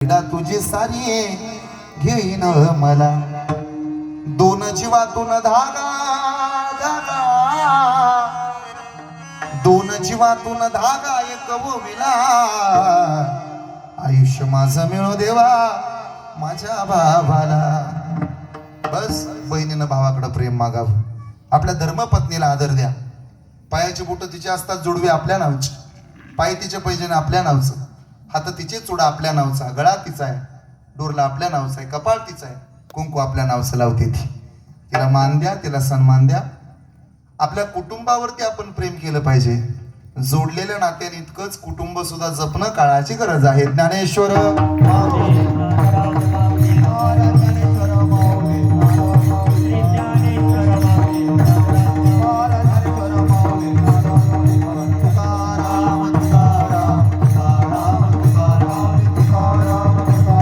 तुझी सारी घेईन मला दोन जीवातून धागा धागा दोन जीवातून धागा एक विला आयुष्य माझं मिळो देवा माझ्या भावाला. बस बहिणीनं भावाकडे प्रेम मागावं. आपल्या धर्मपत्नीला आदर द्या. पायाची बोट तिचे असतात जुडवे आपल्या नावची, पाय तिचे पैजेने आपल्या नावचं, हात तिचे चुडा आपल्या नावचा, गळा तिचा आहे, डोरला आपल्या नावचा आहे, कपाळ तिचा आहे, कुंकू आपल्या नावचं लावते ती. तिला मान द्या, तिला सन्मान द्या. आपल्या कुटुंबावरती आपण प्रेम केलं पाहिजे. जोडलेल्या नात्याने इतकंच कुटुंब सुद्धा जपणं काळाची गरज आहे. ज्ञानेश्वर